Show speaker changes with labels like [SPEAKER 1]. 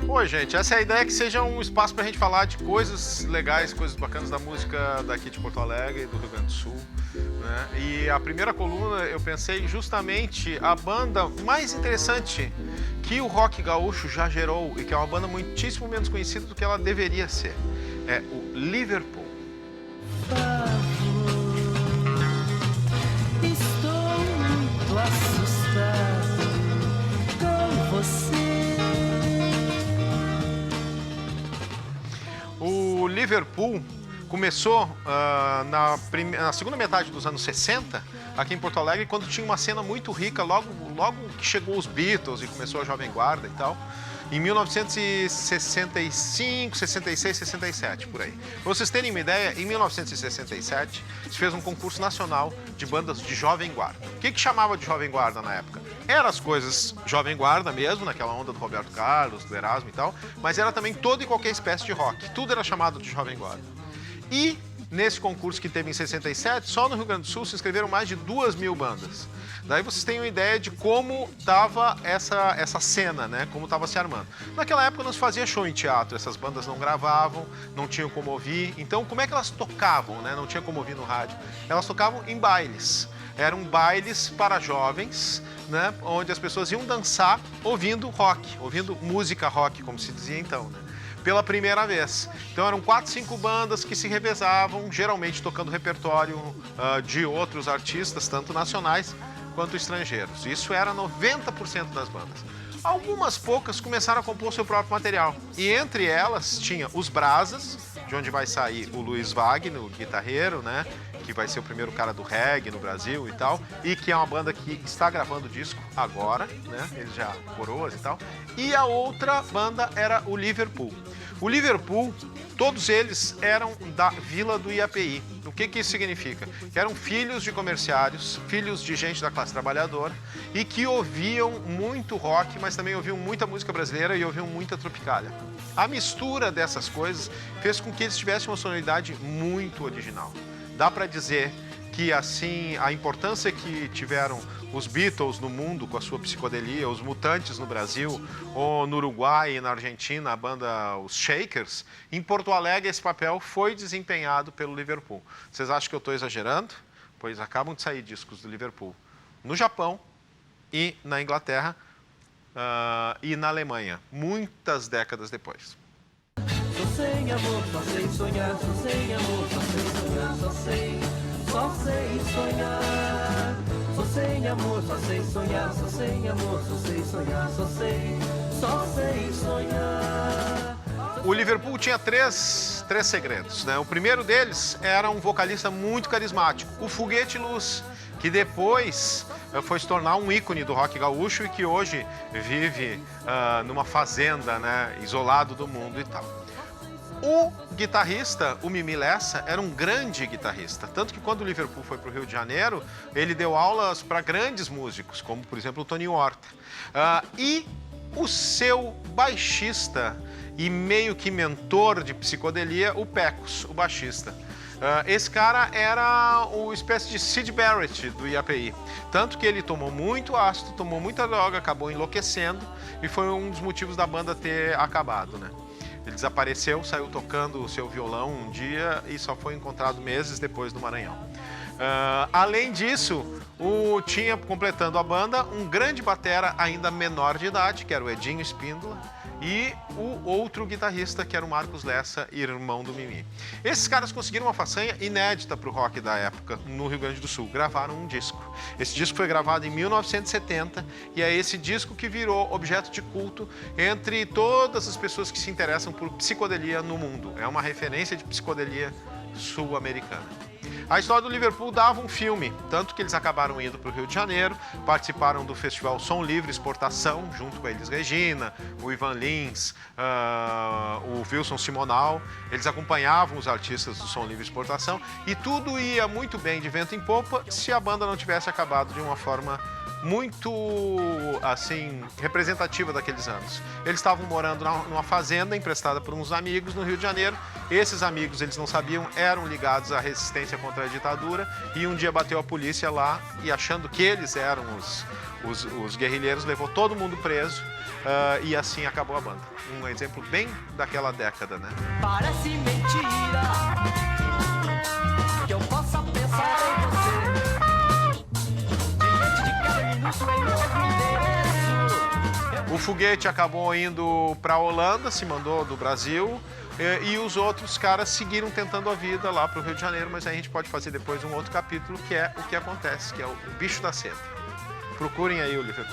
[SPEAKER 1] Oi, gente, essa é a ideia, que seja um espaço para a gente falar de coisas legais, coisas bacanas da música daqui de Porto Alegre, do Rio Grande do Sul, né? E a primeira coluna eu pensei justamente a banda mais interessante que o rock gaúcho já gerou e que é uma banda muitíssimo menos conhecida do que ela deveria ser. É o Liverpool.
[SPEAKER 2] Estou muito assustado com você.
[SPEAKER 1] O Liverpool começou na segunda metade dos anos 60, aqui em Porto Alegre, quando tinha uma cena muito rica, logo que chegou os Beatles e começou a Jovem Guarda e tal, em 1965, 66, 67, por aí. Para vocês terem uma ideia, em 1967, se fez um concurso nacional de bandas de Jovem Guarda. O que chamava de Jovem Guarda na época? Eram as coisas Jovem Guarda mesmo, naquela onda do Roberto Carlos, do Erasmo e tal, mas era também toda e qualquer espécie de rock. Tudo era chamado de Jovem Guarda. E nesse concurso que teve em 67, só no Rio Grande do Sul se inscreveram mais de 2.000 bandas. Daí vocês têm uma ideia de como estava essa cena, né? Como estava se armando. Naquela época não se fazia show em teatro, essas bandas não gravavam, não tinham como ouvir. Então, como é que elas tocavam, né? Não tinha como ouvir no rádio. Elas tocavam em bailes. Eram bailes para jovens, né? Onde as pessoas iam dançar ouvindo rock, ouvindo música rock, como se dizia então, né? Pela primeira vez. Então eram 4, 5 bandas que se revezavam, geralmente tocando repertório de outros artistas, tanto nacionais quanto estrangeiros. Isso era 90% das bandas. Algumas poucas começaram a compor seu próprio material. E entre elas tinha os Brazas, de onde vai sair o Luiz Wagner, o guitarreiro, né? Que vai ser o primeiro cara do reggae no Brasil e tal, e que é uma banda que está gravando disco agora, né? Eles já coroas e tal. E a outra banda era o Liverpool. O Liverpool, todos eles eram da Vila do IAPI. O que isso significa? Que eram filhos de comerciários, filhos de gente da classe trabalhadora e que ouviam muito rock, mas também ouviam muita música brasileira e ouviam muita tropicália. A mistura dessas coisas fez com que eles tivessem uma sonoridade muito original. Dá para dizer que, assim, a importância que tiveram os Beatles no mundo com a sua psicodelia, os Mutantes no Brasil, ou no Uruguai e na Argentina, a banda Os Shakers, em Porto Alegre esse papel foi desempenhado pelo Liverpool. Vocês acham que eu estou exagerando? Pois acabam de sair discos do Liverpool no Japão e na Inglaterra e na Alemanha, muitas décadas depois.
[SPEAKER 2] Só sei amor, só sei sonhar, só sei amor, só sei sonhar, só sei sonhar. Só sei amor, só sei sonhar, só sei amor, só sei sonhar, só sei sonhar.
[SPEAKER 1] O Liverpool tinha três segredos, né? O primeiro deles era um vocalista muito carismático, o Foguete Luz, que depois foi se tornar um ícone do rock gaúcho e que hoje vive numa fazenda, né, isolado do mundo e tal. O guitarrista, o Mimi Lessa, era um grande guitarrista. Tanto que quando o Liverpool foi para o Rio de Janeiro, ele deu aulas para grandes músicos, como, por exemplo, o Tony Horta. E o seu baixista e meio que mentor de psicodelia, o Pecos, o baixista. Esse cara era uma espécie de Syd Barrett do IAPI. Tanto que ele tomou muito ácido, tomou muita droga, acabou enlouquecendo e foi um dos motivos da banda ter acabado, né? Ele desapareceu, saiu tocando o seu violão um dia e só foi encontrado meses depois no Maranhão. Além disso, tinha completando a banda um grande batera ainda menor de idade, que era o Edinho Espíndola, e o outro guitarrista, que era o Marcos Lessa, irmão do Mimi. Esses caras conseguiram uma façanha inédita para o rock da época, no Rio Grande do Sul. Gravaram um disco. Esse disco foi gravado em 1970 e é esse disco que virou objeto de culto entre todas as pessoas que se interessam por psicodelia no mundo. É uma referência de psicodelia sul-americana. A história do Liverpool dava um filme, tanto que eles acabaram indo para o Rio de Janeiro, participaram do festival Som Livre Exportação, junto com a Elis Regina, o Ivan Lins, o Wilson Simonal. Eles acompanhavam os artistas do Som Livre Exportação e tudo ia muito bem de vento em popa se a banda não tivesse acabado de uma forma muito, assim, representativa daqueles anos. Eles estavam morando numa fazenda emprestada por uns amigos no Rio de Janeiro. Esses amigos, eles não sabiam, eram ligados à resistência contra a ditadura. E um dia bateu a polícia lá e, achando que eles eram os guerrilheiros, levou todo mundo preso. E assim acabou a banda. Um exemplo bem daquela década, né?
[SPEAKER 2] Parece mentira que eu possa pensar em você. Diante de cada minuto em outro endereço.
[SPEAKER 1] O foguete acabou indo para a Holanda, se mandou do Brasil. E os outros caras seguiram tentando a vida lá para o Rio de Janeiro, mas aí a gente pode fazer depois um outro capítulo, que é o que acontece, que é o bicho da seda. Procurem aí o livro.